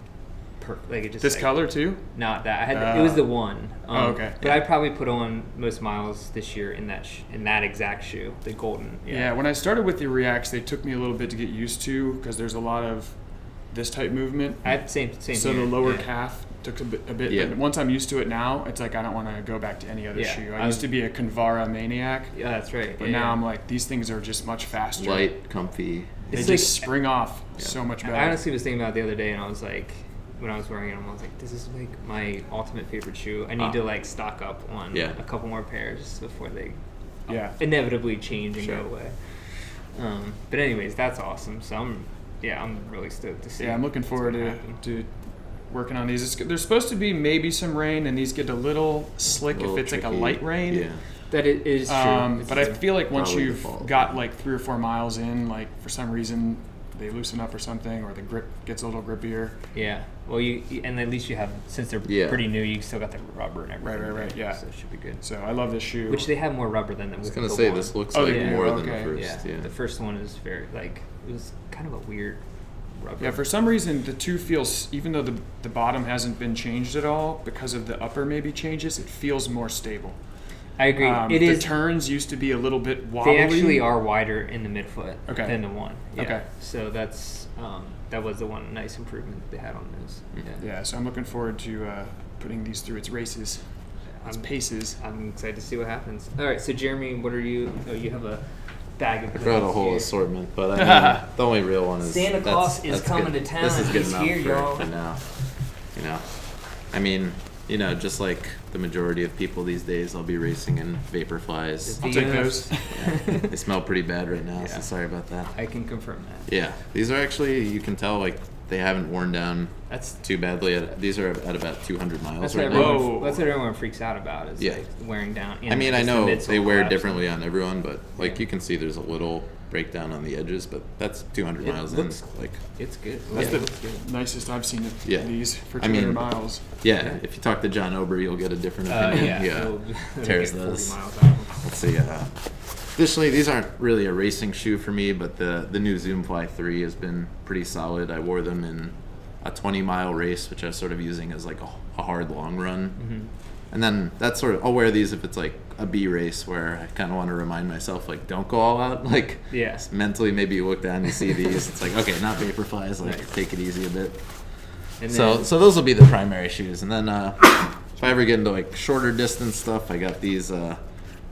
[SPEAKER 1] perfect. Like it just
[SPEAKER 3] this color too?
[SPEAKER 1] Not that. I had. It was the one.
[SPEAKER 3] Okay.
[SPEAKER 1] But I probably put on most miles this year in that exact shoe, the golden.
[SPEAKER 3] Yeah. When I started with the Reacts, they took me a little bit to get used to because there's a lot of this type movement.
[SPEAKER 1] I had same.
[SPEAKER 3] So
[SPEAKER 1] here.
[SPEAKER 3] the lower calf took a bit.
[SPEAKER 2] Yeah.
[SPEAKER 3] But once I'm used to it now, it's like I don't want to go back to any other shoe. I used to be a Convara maniac.
[SPEAKER 1] Yeah, that's right.
[SPEAKER 3] But now I'm like, these things are just much faster.
[SPEAKER 2] Light, comfy.
[SPEAKER 3] They just spring off so much better.
[SPEAKER 1] I honestly was thinking about it the other day, and I was like, when I was wearing it, I was like, this is like my ultimate favorite shoe. I need to like stock up on a couple more pairs before they inevitably change and go away. But anyways, that's awesome. So I'm really stoked to see.
[SPEAKER 3] Yeah, I'm looking forward to working on these. There's supposed to be maybe some rain, and these get a little slick if it's tricky. Like a light rain.
[SPEAKER 2] Yeah.
[SPEAKER 1] That it is true.
[SPEAKER 3] But I feel like once you've got like 3 or 4 miles in, like for some reason they loosen up or something, or the grip gets a little grippier.
[SPEAKER 1] Yeah. Well, and at least you have, since they're pretty new, you still got the rubber and everything.
[SPEAKER 3] Right. Yeah.
[SPEAKER 1] So it should be good.
[SPEAKER 3] So I love this shoe.
[SPEAKER 1] Which they have more rubber than the. I
[SPEAKER 2] was gonna say this looks like more than the first.
[SPEAKER 1] Yeah. The first one is very it was kind of a weird rubber.
[SPEAKER 3] Yeah. For some reason, the 2 feels, even though the bottom hasn't been changed at all, because of the upper maybe changes, it feels more stable.
[SPEAKER 1] I agree.
[SPEAKER 3] The turns used to be a little bit wobbly.
[SPEAKER 1] They actually are wider in the midfoot than the one. Yeah.
[SPEAKER 3] Okay.
[SPEAKER 1] So that's that was the one nice improvement they had on those.
[SPEAKER 3] Yeah. So I'm looking forward to putting these through its races, its paces.
[SPEAKER 1] I'm excited to see what happens. All right. So Jeremy, what are you? Oh, you have a bag of.
[SPEAKER 2] I brought a whole assortment, but I mean, the only real one is
[SPEAKER 1] Santa Claus is coming to town.
[SPEAKER 2] This is good enough
[SPEAKER 1] here, y'all.
[SPEAKER 2] for now. I mean, just like the majority of people these days, I'll be racing in Vaporflies.
[SPEAKER 3] I'll take those.
[SPEAKER 2] They smell pretty bad right now, so sorry about that.
[SPEAKER 1] I can confirm that.
[SPEAKER 2] Yeah, these are actually, you can tell like they haven't worn down too badly. These are at about 200 miles right now.
[SPEAKER 1] That's what everyone freaks out about is like wearing down.
[SPEAKER 2] I mean, I know they wear differently on everyone, but like you can see there's a little breakdown on the edges, but that's 200 miles in. Like
[SPEAKER 1] it's good.
[SPEAKER 3] That's the nicest I've seen of these for 200 miles.
[SPEAKER 2] Yeah, if you talk to John Ober, you'll get a different opinion. Tears those. Let's see. Additionally, these aren't really a racing shoe for me, but the new Zoomfly 3 has been pretty solid. I wore them in a 20-mile race, which I was sort of using as like a hard long run. Mm-hmm. And then that's sort of, I'll wear these if it's like a B race where I kind of want to remind myself, like, don't go all out. Like, mentally, maybe you look down and see these. It's like, okay, not Vaporflies, like, take it easy a bit. And so those will be the primary shoes. And then if I ever get into like shorter distance stuff, I got these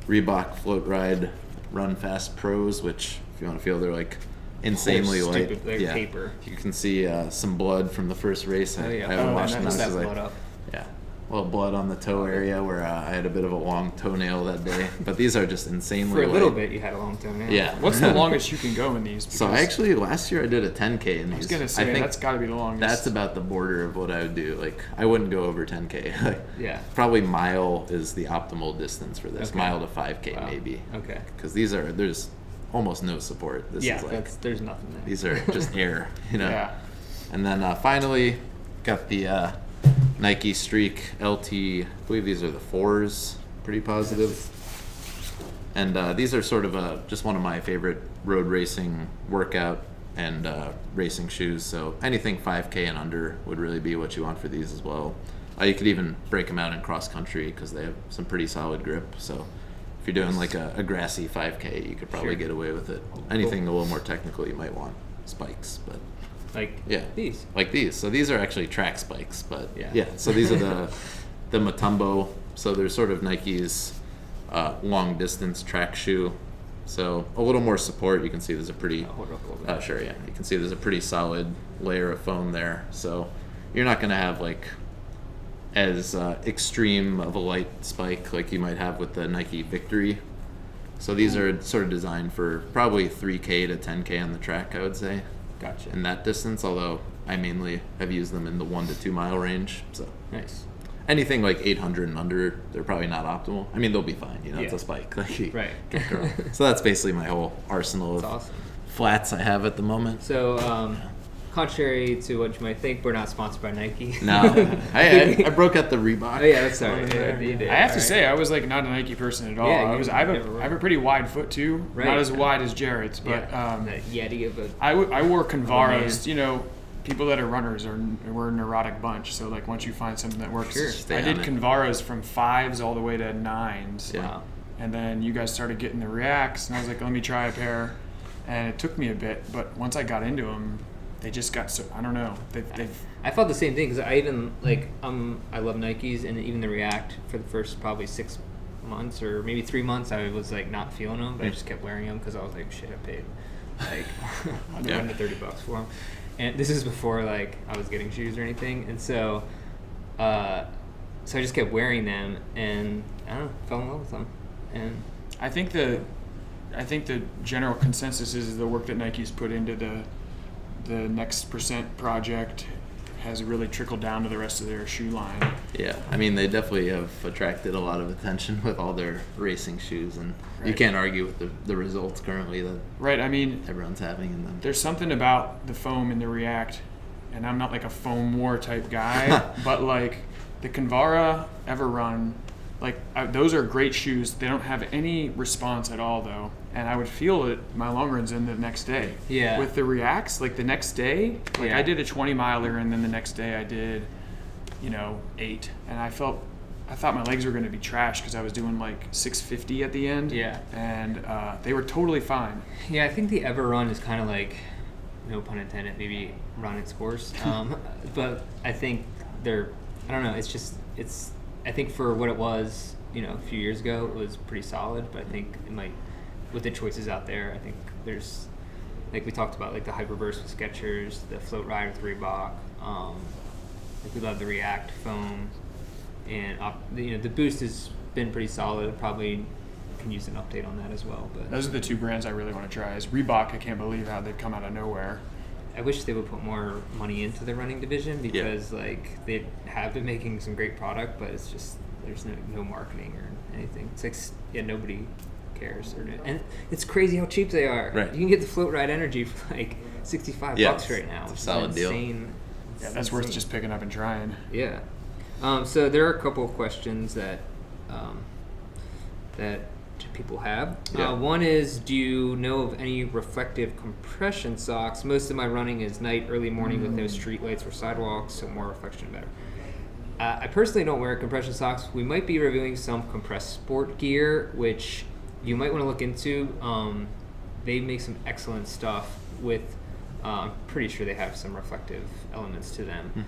[SPEAKER 2] Reebok Float Ride Run Fast Pros, which, if you want to feel, they're like insanely light.
[SPEAKER 1] Stupid, they're paper.
[SPEAKER 2] You can see some blood from the first race. I haven't washed them
[SPEAKER 1] that
[SPEAKER 2] because
[SPEAKER 1] blood up.
[SPEAKER 2] yeah, a little blood on the toe area where I had a bit of a long toenail that day. But these are just insanely
[SPEAKER 1] For a little
[SPEAKER 2] light.
[SPEAKER 1] bit, you had a long toenail.
[SPEAKER 2] Yeah.
[SPEAKER 3] What's the longest you can go in these?
[SPEAKER 2] So I actually, last year I did a 10K in these.
[SPEAKER 3] I was gonna say,
[SPEAKER 2] think
[SPEAKER 3] that's got to be the longest.
[SPEAKER 2] that's about the border of what I would do. Like, I wouldn't go over 10K. Like,
[SPEAKER 1] Yeah.
[SPEAKER 2] probably mile is the optimal distance for this.
[SPEAKER 1] Okay.
[SPEAKER 2] Mile to 5K
[SPEAKER 1] Wow.
[SPEAKER 2] maybe.
[SPEAKER 1] Okay.
[SPEAKER 2] Because there's almost no support. This
[SPEAKER 1] Yeah,
[SPEAKER 2] is like,
[SPEAKER 1] there's nothing there.
[SPEAKER 2] these are just air, you know.
[SPEAKER 3] Yeah.
[SPEAKER 2] And then finally, got the Nike Streak LT. I believe these are the 4s. Pretty positive. And these are sort of just one of my favorite road racing workout and racing shoes. So anything 5K and under would really be what you want for these as well. You could even break them out in cross country because they have some pretty solid grip. So if you're doing like a grassy 5K, you could probably get away with it. Anything a little more technical, you might want spikes, but
[SPEAKER 1] Like
[SPEAKER 2] these. Like these. So these are actually track spikes, but
[SPEAKER 1] Yeah.
[SPEAKER 2] So these are the Matumbo. So they're sort of Nike's long distance track shoe. So a little more support. You can see there's a pretty
[SPEAKER 1] hold it up a little bit.
[SPEAKER 2] sure, yeah. You can see there's a pretty solid layer of foam there. So you're not gonna have like as extreme of a light spike like you might have with the Nike Victory. So these are sort of designed for probably 3K to 10K on the track, I would say,
[SPEAKER 1] Gotcha.
[SPEAKER 2] in that distance, although I mainly have used them in the 1 to 2 mile range. So
[SPEAKER 1] Nice.
[SPEAKER 2] anything like 800 and under, they're probably not optimal. I mean, they'll be fine, you know, it's
[SPEAKER 1] Yeah.
[SPEAKER 2] a spike. Like,
[SPEAKER 1] Right.
[SPEAKER 2] can't go wrong. So that's basically my whole arsenal of
[SPEAKER 1] That's awesome.
[SPEAKER 2] flats I have at the moment.
[SPEAKER 1] So, contrary to what you might think, we're not sponsored by Nike.
[SPEAKER 2] No, I broke out the Reebok.
[SPEAKER 1] Oh yeah, that's sorry. Yeah, you did.
[SPEAKER 3] I have to
[SPEAKER 1] Alright.
[SPEAKER 3] say, I was like not a Nike person at all.
[SPEAKER 1] Yeah,
[SPEAKER 3] I have
[SPEAKER 1] never were.
[SPEAKER 3] a pretty wide foot too,
[SPEAKER 1] Right.
[SPEAKER 3] not as wide as Jared's, but
[SPEAKER 1] Yeah, that Yeti of a.
[SPEAKER 3] I wore
[SPEAKER 1] man.
[SPEAKER 3] Convaras. You know, people that are runners we're a neurotic bunch. So like once you find something that works,
[SPEAKER 1] Sure.
[SPEAKER 2] Stay
[SPEAKER 3] I did
[SPEAKER 2] on it.
[SPEAKER 3] Convaras from 5s all the way to 9s.
[SPEAKER 2] Yeah.
[SPEAKER 1] Wow.
[SPEAKER 3] And then you guys started getting the Reacts, and I was like, let me try a pair. And it took me a bit, but once I got into them, they just got so, I don't know. They've
[SPEAKER 1] I felt the same thing because I even I love Nikes, and even the React for the first probably 6 months or maybe 3 months I was like not feeling them, but I just kept wearing them because I was like, shit, I paid like $130 for them, and this is before like I was getting shoes or anything, and so I just kept wearing them, and I don't know, fell in love with them, and
[SPEAKER 3] I think the general consensus is the work that Nike's put into the Next Percent project has really trickled down to the rest of their shoe line.
[SPEAKER 2] Yeah, I mean, they definitely have attracted a lot of attention with all their racing shoes, and you
[SPEAKER 3] Right.
[SPEAKER 2] can't argue with the results currently that
[SPEAKER 3] Right, I mean,
[SPEAKER 2] everyone's having in them.
[SPEAKER 3] there's something about the foam in the React, and I'm not like a foam war type guy, but like the Convara GOrun, like those are great shoes. They don't have any response at all though, and I would feel it my long runs in the next day.
[SPEAKER 1] Yeah.
[SPEAKER 3] With the Reacts, like the next day, like
[SPEAKER 1] Yeah.
[SPEAKER 3] I did a 20 miler, and then the next day I did, 8, and I thought my legs were going to be trashed because I was doing like 650 at the end.
[SPEAKER 1] Yeah.
[SPEAKER 3] And they were totally fine.
[SPEAKER 1] yeah, I think the GOrun is kind of like, no pun intended, maybe run its course. But I think I don't know, I think for what it was, a few years ago, it was pretty solid, but I think it might, with the choices out there, I think there's, like we talked about, like the Hyperburst with Skechers, the Float Ride with Reebok, like we love the React foam, and the Boost has been pretty solid. Probably can use an update on that as well. But
[SPEAKER 3] Those are the two brands I really want to try. Is Reebok, I can't believe how they've come out of nowhere.
[SPEAKER 1] I wish they would put more money into the running division because like they have been making some great product, but it's just there's no marketing or anything. It's like nobody cares, and it's crazy how cheap they are.
[SPEAKER 2] Right.
[SPEAKER 1] You can get the Float Ride Energy for like $65 right now.
[SPEAKER 2] It's a solid deal.
[SPEAKER 3] Yeah, that's worth just picking up and trying.
[SPEAKER 1] Yeah. So there are a couple of questions that people have.
[SPEAKER 2] Yeah.
[SPEAKER 1] One is, do you know of any reflective compression socks? Most of my running is night, early morning with no street lights or sidewalks, so more reflection better. I personally don't wear compression socks. We might be reviewing some compressed sport gear, which you might want to look into. They make some excellent stuff with, I'm pretty sure they have some reflective elements to them.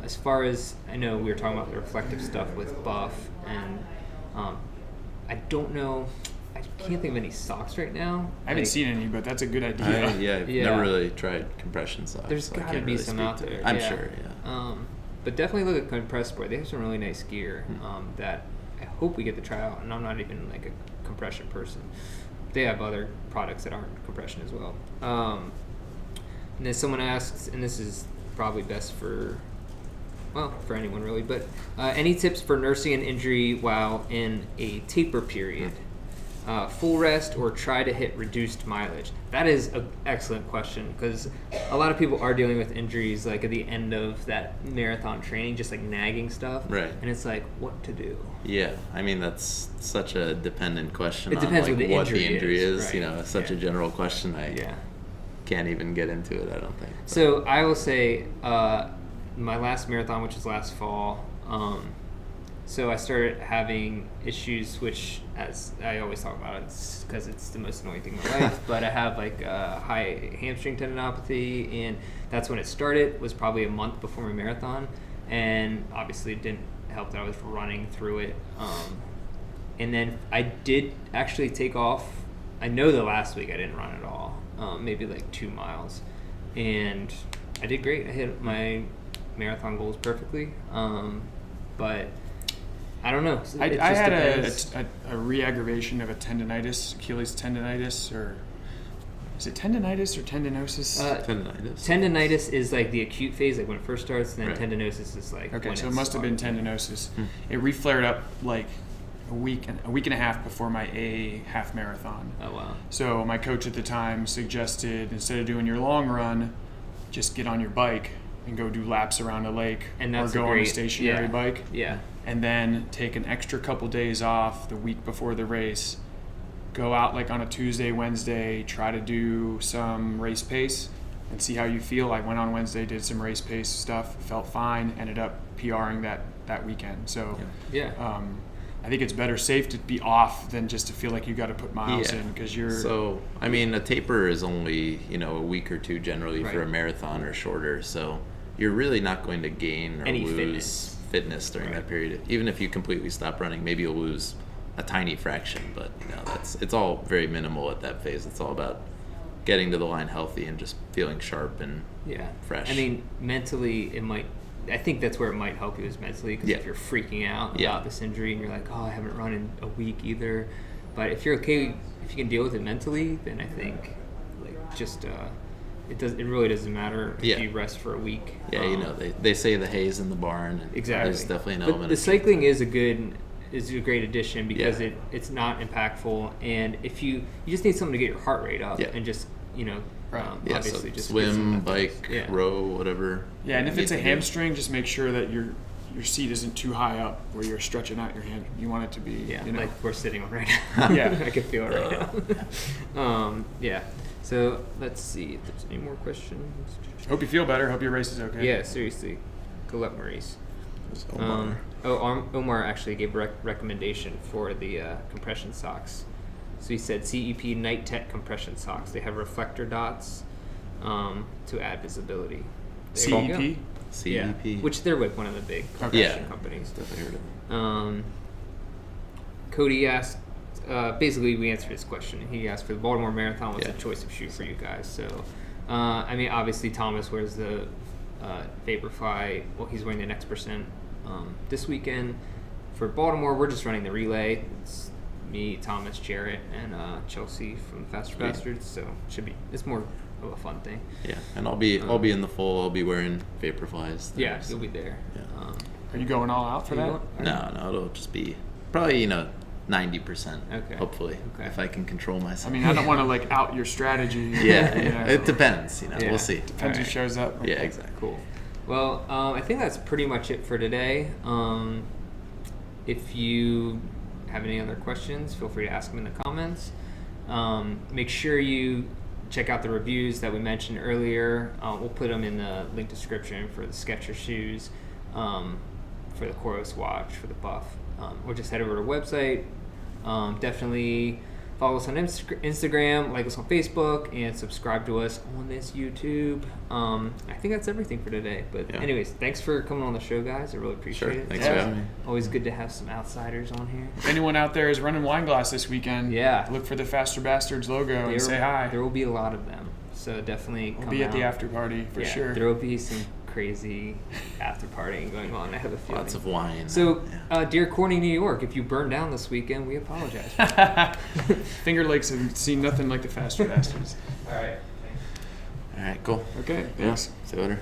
[SPEAKER 1] As far as I know, we were talking about the reflective stuff with Buff, and I don't know. I can't think of any socks right now.
[SPEAKER 3] I haven't seen any, but that's a good idea.
[SPEAKER 2] I've never really tried compression socks.
[SPEAKER 1] There's
[SPEAKER 2] so I
[SPEAKER 1] got to
[SPEAKER 2] can't
[SPEAKER 1] be
[SPEAKER 2] really
[SPEAKER 1] some
[SPEAKER 2] speak
[SPEAKER 1] out
[SPEAKER 2] to
[SPEAKER 1] there.
[SPEAKER 2] it. I'm sure, yeah.
[SPEAKER 1] But definitely look at Compress Sport. They have some really nice gear that I hope we get to try out. And I'm not even like a compression person. They have other products that aren't compression as well. And then someone asks, and this is probably best for anyone really, but any tips for nursing an injury while in a taper period? Full rest or try to hit reduced mileage? That is an excellent question, because a lot of people are dealing with injuries like at the end of that marathon training, just like nagging stuff.
[SPEAKER 2] Right.
[SPEAKER 1] And it's like, what to do?
[SPEAKER 2] Yeah, I mean, that's such a dependent question.
[SPEAKER 1] It depends
[SPEAKER 2] on, like,
[SPEAKER 1] what the injury
[SPEAKER 2] is.
[SPEAKER 1] right.
[SPEAKER 2] You know, it's such a general question. I can't even get into it, I don't think. But.
[SPEAKER 1] So I will say, my last marathon, which was last fall, so I started having issues, which, as I always talk about, it's because it's the most annoying thing in my life, but I have like high hamstring tendinopathy, and that's when it started. It was probably a month before my marathon, and obviously it didn't help that I was running through it. And then I did actually take off. I know the last week I didn't run at all, maybe like 2 miles, and I did great. I hit my marathon goals perfectly, but I don't know.
[SPEAKER 3] I had a re-aggravation of a tendinitis, Achilles tendinitis, or is it tendinitis or tendinosis?
[SPEAKER 2] Tendinitis.
[SPEAKER 1] Tendinitis is like the acute phase, like when it first starts, and then tendinosis is like
[SPEAKER 3] okay,
[SPEAKER 1] when
[SPEAKER 3] so it must have been tendinosis. It re-flared up like a week and a half before my A half marathon.
[SPEAKER 1] Oh wow!
[SPEAKER 3] So my coach at the time suggested, instead of doing your long run, just get on your bike and go do laps around a lake,
[SPEAKER 1] and that's
[SPEAKER 3] or go on a stationary bike.
[SPEAKER 1] Yeah.
[SPEAKER 3] And then take an extra couple days off the week before the race. Go out like on a Tuesday, Wednesday, try to do some race pace and see how you feel. I went on Wednesday, did some race pace stuff, felt fine, ended up PRing that weekend. So I think it's better safe to be off than just to feel like you got to put miles in, because you're.
[SPEAKER 2] So I mean, a taper is only a week or two generally for a marathon or shorter. So you're really not going to gain or
[SPEAKER 1] any
[SPEAKER 2] lose fitness during that period. Even if you completely stop running, maybe you'll lose a tiny fraction, but it's all very minimal at that phase. It's all about getting to the line healthy and just feeling sharp and fresh.
[SPEAKER 1] I mean, mentally, I think that's where it might help you, is mentally, because if you're freaking out about this injury and you're like, oh, I haven't run in a week either. But if you're okay, if you can deal with it mentally, then I think just it really doesn't matter if you rest for a week.
[SPEAKER 2] Yeah, they say the hay's in the barn. And
[SPEAKER 1] exactly.
[SPEAKER 2] There's definitely an element.
[SPEAKER 1] But the cycling is a great addition, because it's not impactful, and if you just need something to get your heart rate up and just obviously
[SPEAKER 2] so
[SPEAKER 1] just
[SPEAKER 2] swim, bike, row, whatever.
[SPEAKER 3] Yeah, and if it's a hamstring, just make sure that your seat isn't too high up where you're stretching out your hand. You want it to be
[SPEAKER 1] like we're sitting on right now. I can feel it right now. So let's see if there's any more questions.
[SPEAKER 3] Hope you feel better. Hope your race is okay.
[SPEAKER 1] Yeah, seriously. Good luck, Maurice.
[SPEAKER 2] Omar.
[SPEAKER 1] Omar actually gave a recommendation for the compression socks. So he said CEP Night Tech compression socks. They have reflector dots to add visibility.
[SPEAKER 3] CEP?
[SPEAKER 2] CEP.
[SPEAKER 1] Which they're with one of the big compression companies.
[SPEAKER 2] Definitely heard of it.
[SPEAKER 1] Cody asked, basically we answered his question. He asked for the Baltimore Marathon, what's the choice of shoe for you guys? So, I mean, obviously Thomas wears the Vaporfly. Well, he's wearing the Next Percent this weekend. For Baltimore, we're just running the relay. It's me, Thomas, Jarrett, and Chelsea from Faster Bastards. So it's more of a fun thing.
[SPEAKER 2] Yeah, and I'll be in the full. I'll be wearing Vaporflies.
[SPEAKER 1] Yeah, you'll be there.
[SPEAKER 2] Yeah.
[SPEAKER 3] Are you going all out for that?
[SPEAKER 2] No, it'll just be probably 90%.
[SPEAKER 1] Okay.
[SPEAKER 2] Hopefully, if I can control myself.
[SPEAKER 3] I mean, I don't want to out your strategy.
[SPEAKER 2] Yeah. It depends. We'll see.
[SPEAKER 3] Depends who shows up.
[SPEAKER 2] Yeah, exactly.
[SPEAKER 1] Cool. Well, I think that's pretty much it for today. If you have any other questions, feel free to ask them in the comments. Make sure you check out the reviews that we mentioned earlier. We'll put them in the link description for the Skechers shoes, for the Coros watch, for the Buff. Or just head over to our website. Definitely Follow us on Instagram, like us on Facebook, and subscribe to us on this YouTube. I think that's everything for today. But anyways, thanks for coming on the show, guys. I really appreciate it.
[SPEAKER 2] Thanks for having me.
[SPEAKER 1] Always good to have some outsiders on here.
[SPEAKER 3] If anyone out there is running Wine Glass this weekend, look for the Faster Bastards logo and say hi.
[SPEAKER 1] There will be a lot of them, so definitely come
[SPEAKER 3] be at
[SPEAKER 1] out.
[SPEAKER 3] the after party for sure.
[SPEAKER 1] There will be some crazy after partying going on. I have a feeling.
[SPEAKER 2] Lots of wine.
[SPEAKER 1] So, dear Corny, New York, if you burned down this weekend, we apologize.
[SPEAKER 3] Finger Lakes have seen nothing like the Faster Bastards.
[SPEAKER 1] All right.
[SPEAKER 2] All right, cool.
[SPEAKER 3] Okay, thanks.
[SPEAKER 2] See you later.